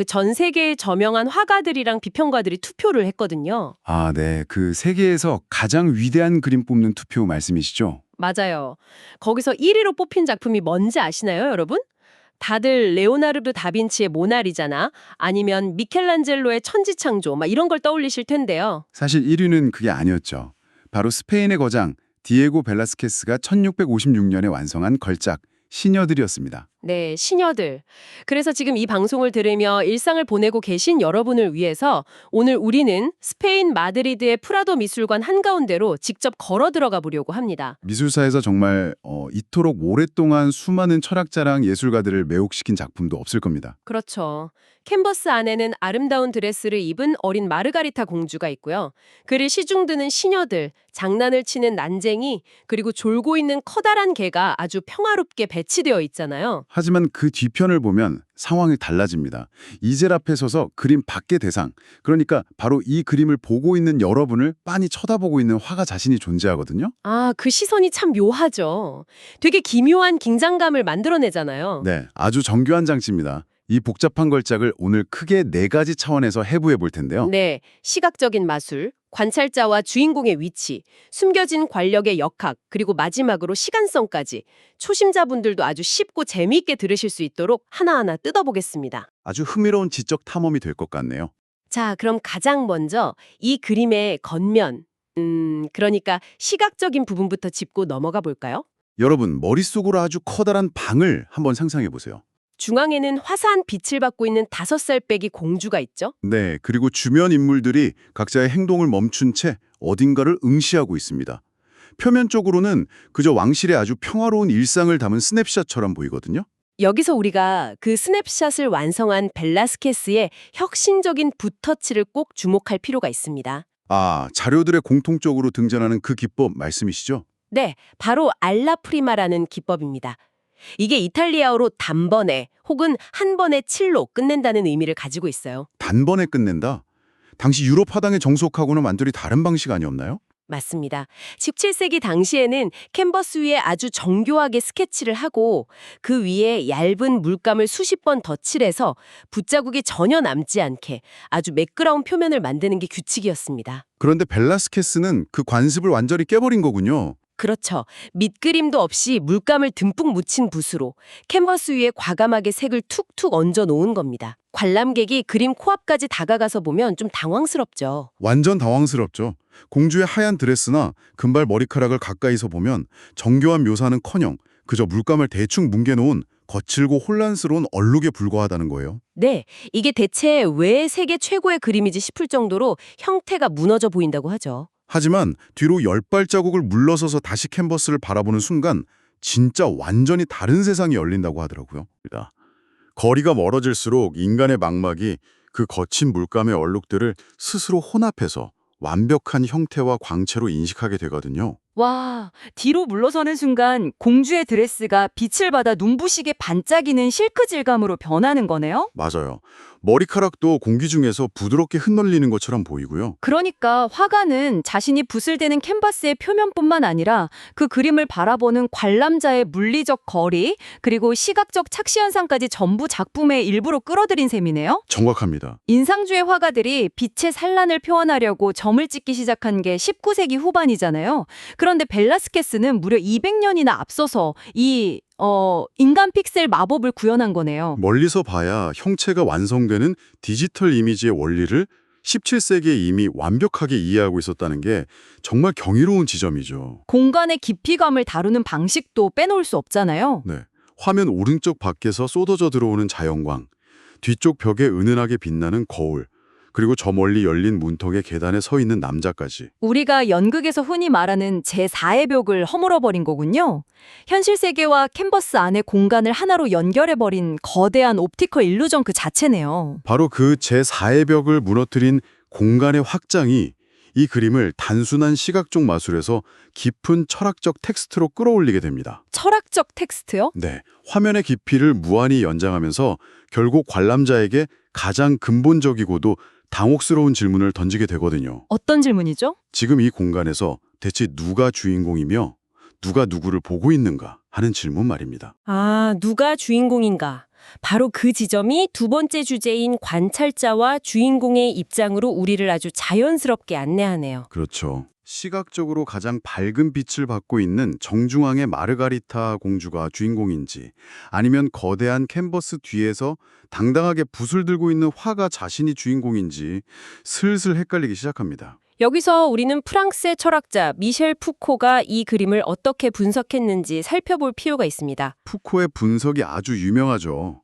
그 전 세계의 저명한 화가들이랑 비평가들이 투표를 했거든요. 아, 네. 그 세계에서 가장 위대한 그림 뽑는 투표 말씀이시죠? 맞아요. 거기서 1위로 뽑힌 작품이 뭔지 아시나요, 여러분? 다들 레오나르도 다빈치의 모나리자나 아니면 미켈란젤로의 천지창조 막 이런 걸 떠올리실 텐데요. 사실 1위는 그게 아니었죠. 바로 스페인의 거장 디에고 벨라스케스가 1656년에 완성한 걸작 시녀들이었습니다. 네, 시녀들. 그래서 지금 이 방송을 들으며 일상을 보내고 계신 여러분을 위해서 오늘 우리는 스페인 마드리드의 프라도 미술관 한가운데로 직접 걸어 들어가 보려고 합니다. 미술사에서 정말 이토록 오랫동안 수많은 철학자랑 예술가들을 매혹시킨 작품도 없을 겁니다. 그렇죠. 캔버스 안에는 아름다운 드레스를 입은 어린 마르가리타 공주가 있고요. 그를 시중드는 시녀들, 장난을 치는 난쟁이, 그리고 졸고 있는 커다란 개가 아주 평화롭게 배치되어 있잖아요. 하지만 그 뒤편을 보면 상황이 달라집니다. 이젤 앞에 서서 그림 밖의 대상, 그러니까 바로 이 그림을 보고 있는 여러분을 빤히 쳐다보고 있는 화가 자신이 존재하거든요. 아, 그 시선이 참 묘하죠. 되게 기묘한 긴장감을 만들어내잖아요. 네, 아주 정교한 장치입니다. 이 복잡한 걸작을 오늘 크게 4가지 차원에서 해부해 볼 텐데요. 네, 시각적인 마술, 관찰자와 주인공의 위치, 숨겨진 관력의 역학, 그리고 마지막으로 시간성까지 초심자분들도 아주 쉽고 재미있게 들으실 수 있도록 하나하나 뜯어보겠습니다. 아주 흥미로운 지적 탐험이 될 것 같네요. 자, 그럼 가장 먼저 이 그림의 겉면, 그러니까 시각적인 부분부터 짚고 넘어가 볼까요? 여러분, 머릿속으로 아주 커다란 방을 한번 상상해 보세요. 중앙에는 화사한 빛을 받고 있는 5살 빼기 공주가 있죠? 네, 그리고 주변 인물들이 각자의 행동을 멈춘 채 어딘가를 응시하고 있습니다. 표면적으로는 그저 왕실의 아주 평화로운 일상을 담은 스냅샷처럼 보이거든요. 여기서 우리가 그 스냅샷을 완성한 벨라스케스의 혁신적인 붓터치를 꼭 주목할 필요가 있습니다. 아, 자료들의 공통적으로 등장하는 그 기법 말씀이시죠? 네, 바로 알라프리마라는 기법입니다. 이게 이탈리아어로 단번에 혹은 한 번에 칠로 끝낸다는 의미를 가지고 있어요. 단번에 끝낸다? 당시 유럽 화당의 정석하고는 완전히 다른 방식 아니었나요? 맞습니다. 17세기 당시에는 캔버스 위에 아주 정교하게 스케치를 하고 그 위에 얇은 물감을 수십 번 덧칠해서 붓자국이 전혀 남지 않게 아주 매끄러운 표면을 만드는 게 규칙이었습니다. 그런데 벨라스케스는 그 관습을 완전히 깨버린 거군요. 그렇죠. 밑그림도 없이 물감을 듬뿍 묻힌 붓으로 캔버스 위에 과감하게 색을 툭툭 얹어 놓은 겁니다. 관람객이 그림 코앞까지 다가가서 보면 좀 당황스럽죠. 완전 당황스럽죠. 공주의 하얀 드레스나 금발 머리카락을 가까이서 보면 정교한 묘사는커녕 그저 물감을 대충 뭉개놓은 거칠고 혼란스러운 얼룩에 불과하다는 거예요. 네, 이게 대체 왜 세계 최고의 그림이지 싶을 정도로 형태가 무너져 보인다고 하죠. 하지만 뒤로 10발자국을 물러서서 다시 캔버스를 바라보는 순간 진짜 완전히 다른 세상이 열린다고 하더라고요. 거리가 멀어질수록 인간의 망막이 그 거친 물감의 얼룩들을 스스로 혼합해서 완벽한 형태와 광채로 인식하게 되거든요. 와, 뒤로 물러서는 순간 공주의 드레스가 빛을 받아 눈부시게 반짝이는 실크 질감으로 변하는 거네요? 맞아요. 머리카락도 공기 중에서 부드럽게 흩날리는 것처럼 보이고요. 그러니까 화가는 자신이 붓을 대는 캔버스의 표면뿐만 아니라 그 그림을 바라보는 관람자의 물리적 거리, 그리고 시각적 착시 현상까지 전부 작품의 일부로 끌어들인 셈이네요? 정확합니다. 인상주의 화가들이 빛의 산란을 표현하려고 점을 찍기 시작한 게 19세기 후반이잖아요. 그런데 벨라스케스는 무려 200년이나 앞서서 이 인간 픽셀 마법을 구현한 거네요. 멀리서 봐야 형체가 완성되는 디지털 이미지의 원리를 17세기에 이미 완벽하게 이해하고 있었다는 게 정말 경이로운 지점이죠. 공간의 깊이감을 다루는 방식도 빼놓을 수 없잖아요. 네, 화면 오른쪽 밖에서 쏟아져 들어오는 자연광, 뒤쪽 벽에 은은하게 빛나는 거울, 그리고 저 멀리 열린 문턱의 계단에 서 있는 남자까지. 우리가 연극에서 흔히 말하는 제4의 벽을 허물어버린 거군요. 현실 세계와 캔버스 안의 공간을 하나로 연결해버린 거대한 옵티컬 일루전 그 자체네요. 바로 그 제4의 벽을 무너뜨린 공간의 확장이 이 그림을 단순한 시각적 마술에서 깊은 철학적 텍스트로 끌어올리게 됩니다. 철학적 텍스트요? 네, 화면의 깊이를 무한히 연장하면서 결국 관람자에게 가장 근본적이고도 당혹스러운 질문을 던지게 되거든요. 어떤 질문이죠? 지금 이 공간에서 대체 누가 주인공이며 누가 누구를 보고 있는가 하는 질문 말입니다. 아, 누가 주인공인가? 바로 그 지점이 두 번째 주제인 관찰자와 주인공의 입장으로 우리를 아주 자연스럽게 안내하네요. 그렇죠. 시각적으로 가장 밝은 빛을 받고 있는 정중앙의 마르가리타 공주가 주인공인지 아니면 거대한 캔버스 뒤에서 당당하게 붓을 들고 있는 화가 자신이 주인공인지 슬슬 헷갈리기 시작합니다. 여기서 우리는 프랑스의 철학자 미셸 푸코가 이 그림을 어떻게 분석했는지 살펴볼 필요가 있습니다. 푸코의 분석이 아주 유명하죠.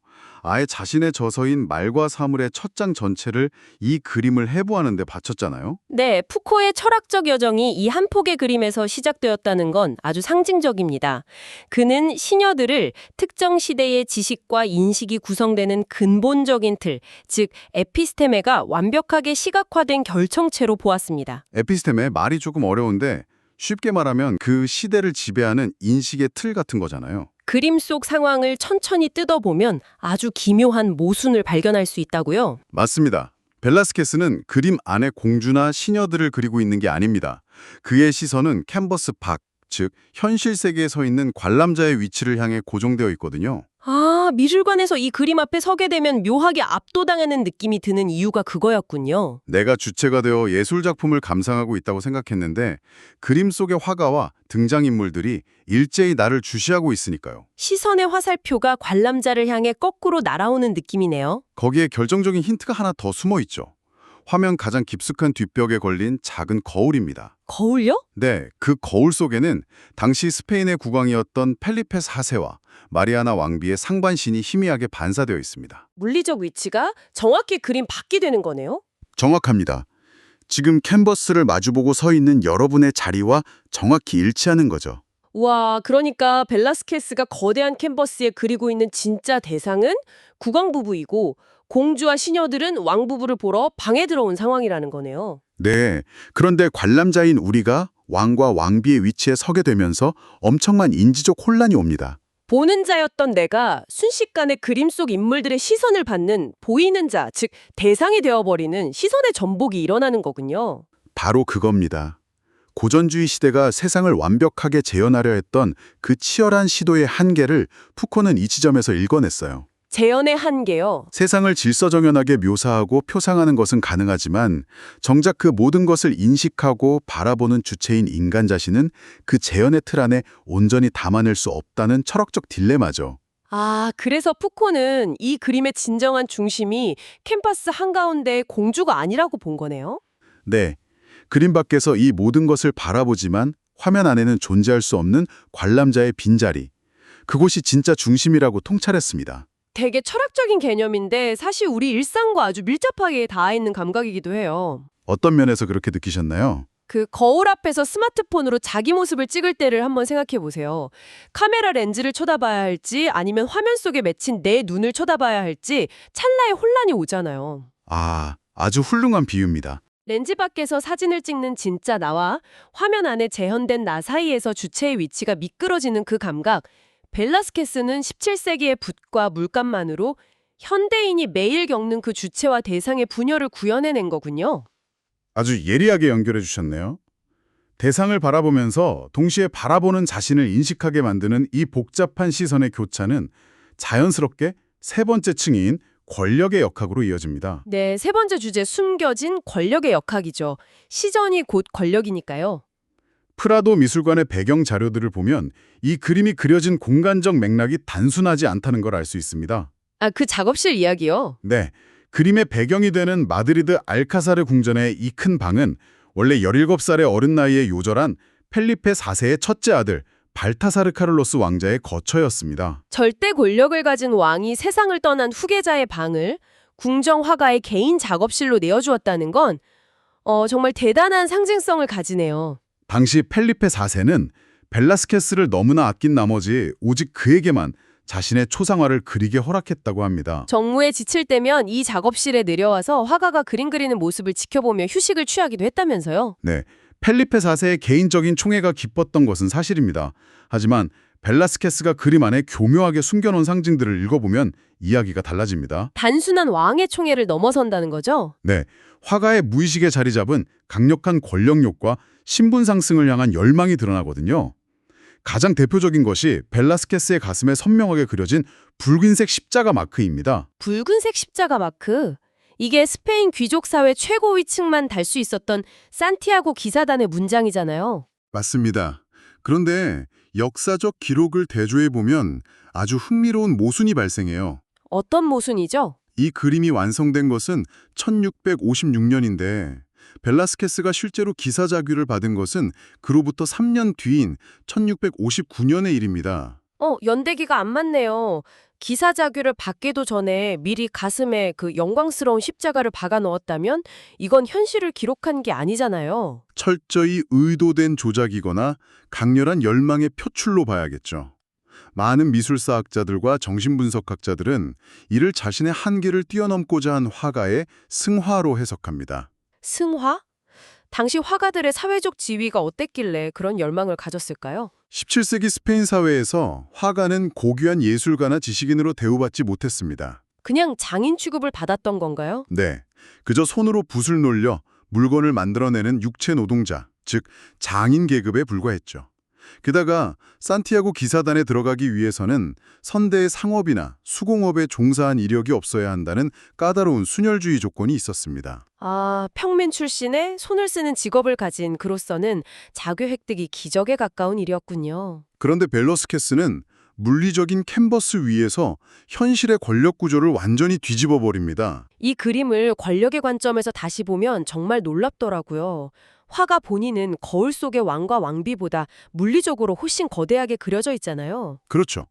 아예 자신의 저서인 말과 사물의 첫 장 전체를 이 그림을 해부하는 데 바쳤잖아요. 네, 푸코의 철학적 여정이 이 한 폭의 그림에서 시작되었다는 건 아주 상징적입니다. 그는 시녀들을 특정 시대의 지식과 인식이 구성되는 근본적인 틀, 즉 에피스테메가 완벽하게 시각화된 결정체로 보았습니다. 에피스테메 말이 조금 어려운데 쉽게 말하면 그 시대를 지배하는 인식의 틀 같은 거잖아요. 그림 속 상황을 천천히 뜯어보면 아주 기묘한 모순을 발견할 수 있다고요. 맞습니다. 벨라스케스는 그림 안에 공주나 시녀들을 그리고 있는 게 아닙니다. 그의 시선은 캔버스 밖, 즉 현실 세계에 서 있는 관람자의 위치를 향해 고정되어 있거든요. 아, 미술관에서 이 그림 앞에 서게 되면 묘하게 압도당하는 느낌이 드는 이유가 그거였군요. 내가 주체가 되어 예술작품을 감상하고 있다고 생각했는데 그림 속의 화가와 등장인물들이 일제히 나를 주시하고 있으니까요. 시선의 화살표가 관람자를 향해 거꾸로 날아오는 느낌이네요. 거기에 결정적인 힌트가 하나 더 숨어 있죠. 화면 가장 깊숙한 뒷벽에 걸린 작은 거울입니다. 거울요? 네, 그 거울 속에는 당시 스페인의 국왕이었던 펠리페 4세와 마리아나 왕비의 상반신이 희미하게 반사되어 있습니다. 물리적 위치가 정확히 그림 밖이 되는 거네요. 정확합니다. 지금 캔버스를 마주보고 서 있는 여러분의 자리와 정확히 일치하는 거죠. 와, 그러니까 벨라스케스가 거대한 캔버스에 그리고 있는 진짜 대상은 국왕 부부이고 공주와 시녀들은 왕 부부를 보러 방에 들어온 상황이라는 거네요. 네, 그런데 관람자인 우리가 왕과 왕비의 위치에 서게 되면서 엄청난 인지적 혼란이 옵니다. 보는 자였던 내가 순식간에 그림 속 인물들의 시선을 받는 보이는 자, 즉 대상이 되어버리는 시선의 전복이 일어나는 거군요. 바로 그겁니다. 고전주의 시대가 세상을 완벽하게 재현하려 했던 그 치열한 시도의 한계를 푸코는 이 지점에서 읽어냈어요. 재현의 한계요. 세상을 질서정연하게 묘사하고 표상하는 것은 가능하지만 정작 그 모든 것을 인식하고 바라보는 주체인 인간 자신은 그 재현의 틀 안에 온전히 담아낼 수 없다는 철학적 딜레마죠. 아, 그래서 푸코는 이 그림의 진정한 중심이 캠퍼스 한가운데의 공주가 아니라고 본 거네요. 네, 그림 밖에서 이 모든 것을 바라보지만 화면 안에는 존재할 수 없는 관람자의 빈자리, 그곳이 진짜 중심이라고 통찰했습니다. 되게 철학적인 개념인데 사실 우리 일상과 아주 밀접하게 닿아 있는 감각이기도 해요. 어떤 면에서 그렇게 느끼셨나요? 그 거울 앞에서 스마트폰으로 자기 모습을 찍을 때를 한번 생각해 보세요. 카메라 렌즈를 쳐다봐야 할지 아니면 화면 속에 맺힌 내 눈을 쳐다봐야 할지 찰나의 혼란이 오잖아요. 아, 아주 훌륭한 비유입니다. 렌즈 밖에서 사진을 찍는 진짜 나와 화면 안에 재현된 나 사이에서 주체의 위치가 미끄러지는 그 감각, 벨라스케스는 17세기의 붓과 물감만으로 현대인이 매일 겪는 그 주체와 대상의 분열을 구현해낸 거군요. 아주 예리하게 연결해 주셨네요. 대상을 바라보면서 동시에 바라보는 자신을 인식하게 만드는 이 복잡한 시선의 교차는 자연스럽게 세 번째 층인 권력의 역학으로 이어집니다. 네, 세 번째 주제 숨겨진 권력의 역학이죠. 시전이 곧 권력이니까요. 프라도 미술관의 배경 자료들을 보면 이 그림이 그려진 공간적 맥락이 단순하지 않다는 걸 알 수 있습니다. 아, 그 작업실 이야기요? 네, 그림의 배경이 되는 마드리드 알카사르 궁전의 이 큰 방은 원래 17살의 어린 나이에 요절한 펠리페 4세의 첫째 아들 발타사르 카를로스 왕자의 거처였습니다. 절대 권력을 가진 왕이 세상을 떠난 후계자의 방을 궁정 화가의 개인 작업실로 내어주었다는 건 정말 대단한 상징성을 가지네요. 당시 펠리페 4세는 벨라스케스를 너무나 아낀 나머지 오직 그에게만 자신의 초상화를 그리게 허락했다고 합니다. 정무에 지칠 때면 이 작업실에 내려와서 화가가 그림 그리는 모습을 지켜보며 휴식을 취하기도 했다면서요. 네, 펠리페 4세의 개인적인 총애가 깊었던 것은 사실입니다. 하지만 벨라스케스가 그림 안에 교묘하게 숨겨놓은 상징들을 읽어보면 이야기가 달라집니다. 단순한 왕의 총애를 넘어선다는 거죠? 네, 화가의 무의식에 자리 잡은 강력한 권력욕과 신분 상승을 향한 열망이 드러나거든요. 가장 대표적인 것이 벨라스케스의 가슴에 선명하게 그려진 붉은색 십자가 마크입니다. 붉은색 십자가 마크. 이게 스페인 귀족 사회 최고위층만 달 수 있었던 산티아고 기사단의 문장이잖아요. 맞습니다. 그런데 역사적 기록을 대조해 보면 아주 흥미로운 모순이 발생해요. 어떤 모순이죠? 이 그림이 완성된 것은 1656년인데 벨라스케스가 실제로 기사자규를 받은 것은 그로부터 3년 뒤인 1659년의 일입니다. 연대기가 안 맞네요. 기사 자규를 받기도 전에 미리 가슴에 그 영광스러운 십자가를 박아 넣었다면 이건 현실을 기록한 게 아니잖아요. 철저히 의도된 조작이거나 강렬한 열망의 표출로 봐야겠죠. 많은 미술사학자들과 정신분석학자들은 이를 자신의 한계를 뛰어넘고자 한 화가의 승화로 해석합니다. 승화? 당시 화가들의 사회적 지위가 어땠길래 그런 열망을 가졌을까요? 17세기 스페인 사회에서 화가는 고귀한 예술가나 지식인으로 대우받지 못했습니다. 그냥 장인 취급을 받았던 건가요? 네, 그저 손으로 붓을 놀려 물건을 만들어내는 육체 노동자, 즉 장인 계급에 불과했죠. 게다가 산티아고 기사단에 들어가기 위해서는 선대의 상업이나 수공업에 종사한 이력이 없어야 한다는 까다로운 순혈주의 조건이 있었습니다. 평민 출신의 손을 쓰는 직업을 가진 그로서는 자교 획득이 기적에 가까운 일이었군요. 그런데 벨라스케스는 물리적인 캔버스 위에서 현실의 권력 구조를 완전히 뒤집어 버립니다. 이 그림을 권력의 관점에서 다시 보면 정말 놀랍더라고요. 화가 본인은 거울 속의 왕과 왕비보다 물리적으로 훨씬 거대하게 그려져 있잖아요. 그렇죠.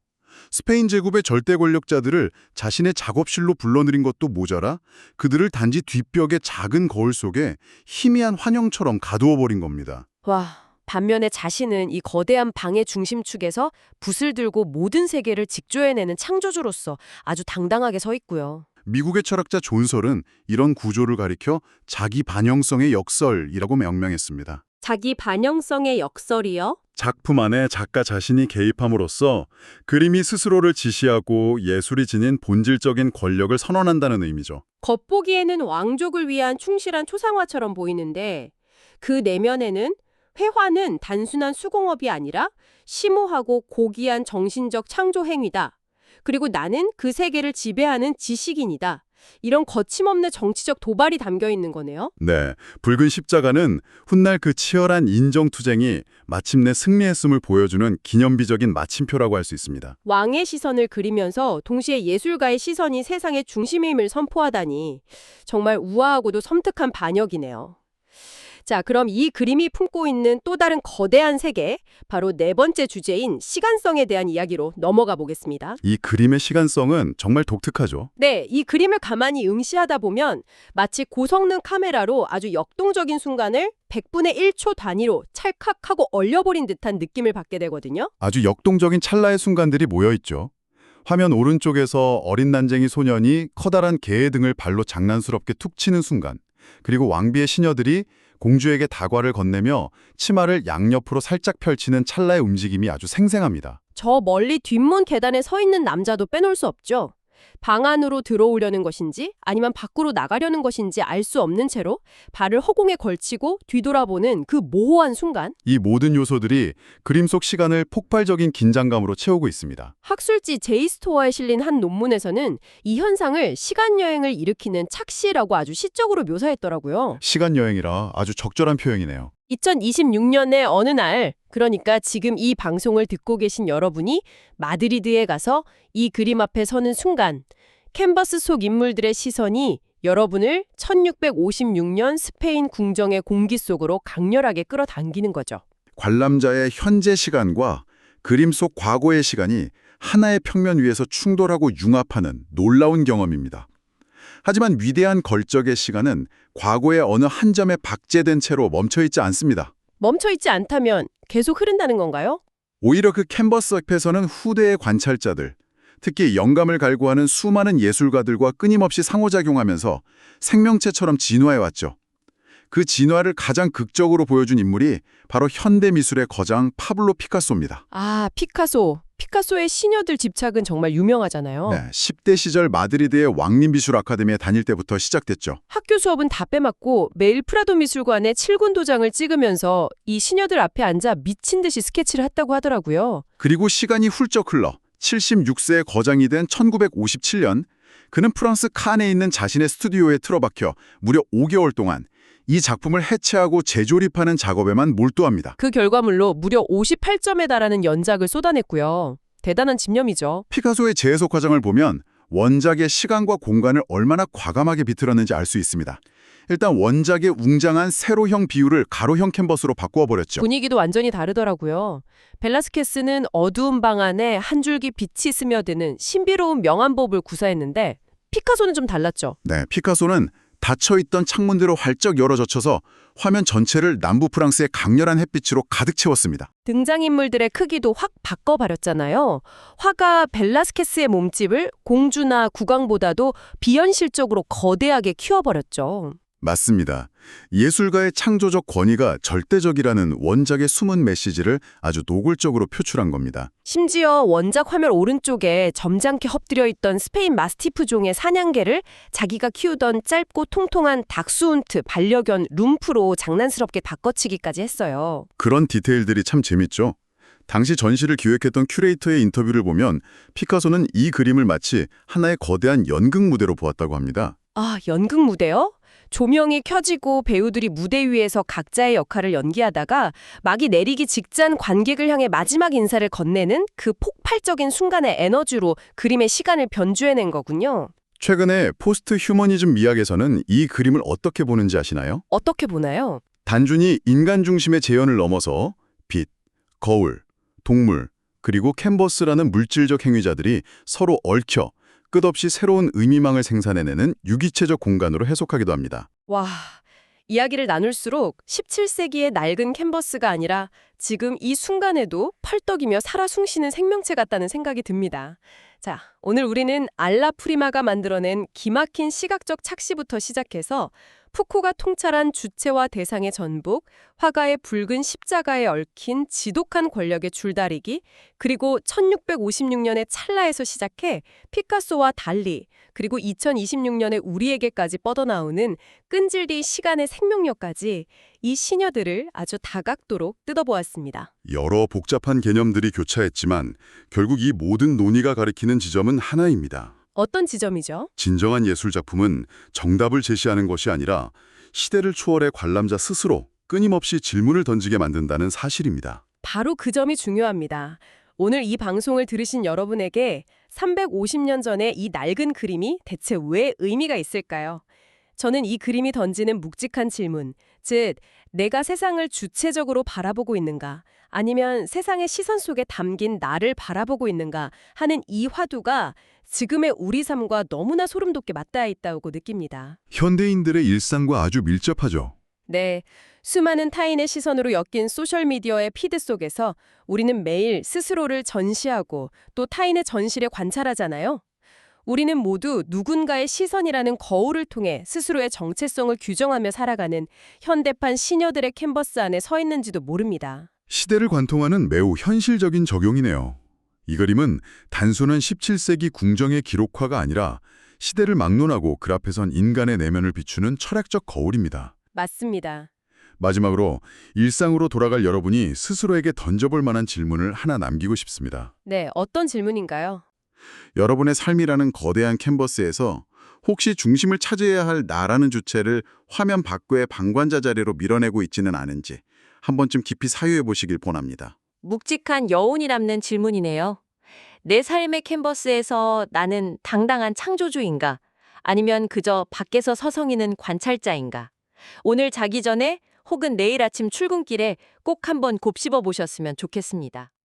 스페인 제국의 절대 권력자들을 자신의 작업실로 불러들인 것도 모자라 그들을 단지 뒷벽의 작은 거울 속에 희미한 환영처럼 가두어 버린 겁니다. 와, 반면에 자신은 이 거대한 방의 중심축에서 붓을 들고 모든 세계를 직조해내는 창조주로서 아주 당당하게 서 있고요. 미국의 철학자 존설은 이런 구조를 가리켜 자기 반영성의 역설이라고 명명했습니다. 자기 반영성의 역설이요? 작품 안에 작가 자신이 개입함으로써 그림이 스스로를 지시하고 예술이 지닌 본질적인 권력을 선언한다는 의미죠. 겉보기에는 왕족을 위한 충실한 초상화처럼 보이는데 그 내면에는 회화는 단순한 수공업이 아니라 심오하고 고귀한 정신적 창조 행위다. 그리고 나는 그 세계를 지배하는 지식인이다. 이런 거침없는 정치적 도발이 담겨 있는 거네요. 네, 붉은 십자가는 훗날 그 치열한 인정투쟁이 마침내 승리했음을 보여주는 기념비적인 마침표라고 할 수 있습니다. 왕의 시선을 그리면서 동시에 예술가의 시선이 세상의 중심임을 선포하다니 정말 우아하고도 섬뜩한 반역이네요. 자, 그럼 이 그림이 품고 있는 또 다른 거대한 세계, 바로 네 번째 주제인 시간성에 대한 이야기로 넘어가 보겠습니다. 이 그림의 시간성은 정말 독특하죠. 네, 이 그림을 가만히 응시하다 보면 마치 고성능 카메라로 아주 역동적인 순간을 100분의 1초 단위로 찰칵하고 얼려버린 듯한 느낌을 받게 되거든요. 아주 역동적인 찰나의 순간들이 모여있죠. 화면 오른쪽에서 어린 난쟁이 소년이 커다란 개의 등을 발로 장난스럽게 툭 치는 순간, 그리고 왕비의 시녀들이 공주에게 다과를 건네며 치마를 양옆으로 살짝 펼치는 찰나의 움직임이 아주 생생합니다. 저 멀리 뒷문 계단에 서 있는 남자도 빼놓을 수 없죠. 방 안으로 들어오려는 것인지 아니면 밖으로 나가려는 것인지 알 수 없는 채로 발을 허공에 걸치고 뒤돌아보는 그 모호한 순간. 이 모든 요소들이 그림 속 시간을 폭발적인 긴장감으로 채우고 있습니다. 학술지 제이스토어에 실린 한 논문에서는 이 현상을 시간여행을 일으키는 착시라고 아주 시적으로 묘사했더라고요. 시간여행이라 아주 적절한 표현이네요. 2026년의 어느 날, 그러니까 지금 이 방송을 듣고 계신 여러분이 마드리드에 가서 이 그림 앞에 서는 순간 캔버스 속 인물들의 시선이 여러분을 1656년 스페인 궁정의 공기 속으로 강렬하게 끌어당기는 거죠. 관람자의 현재 시간과 그림 속 과거의 시간이 하나의 평면 위에서 충돌하고 융합하는 놀라운 경험입니다. 하지만 위대한 걸적의 시간은 과거의 어느 한 점에 박제된 채로 멈춰있지 않습니다. 멈춰있지 않다면 계속 흐른다는 건가요? 오히려 그 캔버스 앞에서는 후대의 관찰자들, 특히 영감을 갈구하는 수많은 예술가들과 끊임없이 상호작용하면서 생명체처럼 진화해왔죠. 그 진화를 가장 극적으로 보여준 인물이 바로 현대 미술의 거장 파블로 피카소입니다. 아, 피카소. 피카소의 시녀들 집착은 정말 유명하잖아요. 네, 10대 시절 마드리드의 왕립미술 아카데미에 다닐 때부터 시작됐죠. 학교 수업은 다 빼먹고 매일 프라도 미술관에 7군 도장을 찍으면서 이 시녀들 앞에 앉아 미친 듯이 스케치를 했다고 하더라고요. 그리고 시간이 훌쩍 흘러 76세의 거장이 된 1957년 그는 프랑스 칸에 있는 자신의 스튜디오에 틀어박혀 무려 5개월 동안 이 작품을 해체하고 재조립하는 작업에만 몰두합니다. 그 결과물로 무려 58점에 달하는 연작을 쏟아냈고요. 대단한 집념이죠. 피카소의 재해석 과정을 보면 원작의 시간과 공간을 얼마나 과감하게 비틀었는지 알 수 있습니다. 일단 원작의 웅장한 세로형 비율을 가로형 캔버스로 바꾸어 버렸죠. 분위기도 완전히 다르더라고요. 벨라스케스는 어두운 방 안에 한 줄기 빛이 스며드는 신비로운 명암법을 구사했는데 피카소는 좀 달랐죠. 네, 피카소는 닫혀있던 창문들을 활짝 열어젖혀서 화면 전체를 남부 프랑스의 강렬한 햇빛으로 가득 채웠습니다. 등장인물들의 크기도 확 바꿔버렸잖아요. 화가 벨라스케스의 몸집을 공주나 국왕보다도 비현실적으로 거대하게 키워버렸죠. 맞습니다. 예술가의 창조적 권위가 절대적이라는 원작의 숨은 메시지를 아주 노골적으로 표출한 겁니다. 심지어 원작 화면 오른쪽에 점잖게 엎드려 있던 스페인 마스티프 종의 사냥개를 자기가 키우던 짧고 통통한 닥스훈트 반려견 룸프로 장난스럽게 바꿔치기까지 했어요. 그런 디테일들이 참 재밌죠. 당시 전시를 기획했던 큐레이터의 인터뷰를 보면 피카소는 이 그림을 마치 하나의 거대한 연극 무대로 보았다고 합니다. 아, 연극 무대요? 조명이 켜지고 배우들이 무대 위에서 각자의 역할을 연기하다가 막이 내리기 직전 관객을 향해 마지막 인사를 건네는 그 폭발적인 순간의 에너지로 그림의 시간을 변주해낸 거군요. 최근에 포스트 휴머니즘 미학에서는 이 그림을 어떻게 보는지 아시나요? 어떻게 보나요? 단순히 인간 중심의 재현을 넘어서 빛, 거울, 동물, 그리고 캔버스라는 물질적 행위자들이 서로 얽혀 끝없이 새로운 의미망을 생산해내는 유기체적 공간으로 해석하기도 합니다. 와, 이야기를 나눌수록 17세기의 낡은 캔버스가 아니라 지금 이 순간에도 펄떡이며 살아 숨쉬는 생명체 같다는 생각이 듭니다. 자, 오늘 우리는 알라 프리마가 만들어낸 기막힌 시각적 착시부터 시작해서 푸코가 통찰한 주체와 대상의 전복, 화가의 붉은 십자가에 얽힌 지독한 권력의 줄다리기, 그리고 1656년의 찰나에서 시작해 피카소와 달리, 그리고 2026년에 우리에게까지 뻗어나오는 끈질긴 시간의 생명력까지 이 시녀들을 아주 다각도로 뜯어보았습니다. 여러 복잡한 개념들이 교차했지만 결국 이 모든 논의가 가리키는 지점은 하나입니다. 어떤 지점이죠? 진정한 예술 작품은 정답을 제시하는 것이 아니라 시대를 초월해 관람자 스스로 끊임없이 질문을 던지게 만든다는 사실입니다. 바로 그 점이 중요합니다. 오늘 이 방송을 들으신 여러분에게 350년 전의 이 낡은 그림이 대체 왜 의미가 있을까요? 저는 이 그림이 던지는 묵직한 질문, 즉 내가 세상을 주체적으로 바라보고 있는가, 아니면 세상의 시선 속에 담긴 나를 바라보고 있는가 하는 이 화두가 지금의 우리 삶과 너무나 소름 돋게 맞닿아 있다고 느낍니다. 현대인들의 일상과 아주 밀접하죠. 네, 수많은 타인의 시선으로 엮인 소셜미디어의 피드 속에서 우리는 매일 스스로를 전시하고 또 타인의 전시를 관찰하잖아요. 우리는 모두 누군가의 시선이라는 거울을 통해 스스로의 정체성을 규정하며 살아가는 현대판 시녀들의 캔버스 안에 서 있는지도 모릅니다. 시대를 관통하는 매우 현실적인 적용이네요. 이 그림은 단순한 17세기 궁정의 기록화가 아니라 시대를 막론하고 그 앞에선 인간의 내면을 비추는 철학적 거울입니다. 맞습니다. 마지막으로 일상으로 돌아갈 여러분이 스스로에게 던져볼 만한 질문을 하나 남기고 싶습니다. 네, 어떤 질문인가요? 여러분의 삶이라는 거대한 캔버스에서 혹시 중심을 차지해야 할 나라는 주체를 화면 밖의 방관자 자리로 밀어내고 있지는 않은지 한 번쯤 깊이 사유해 보시길 권합니다. 묵직한 여운이 남는 질문이네요. 내 삶의 캔버스에서 나는 당당한 창조주인가? 아니면 그저 밖에서 서성이는 관찰자인가? 오늘 자기 전에 혹은 내일 아침 출근길에 꼭 한번 곱씹어 보셨으면 좋겠습니다.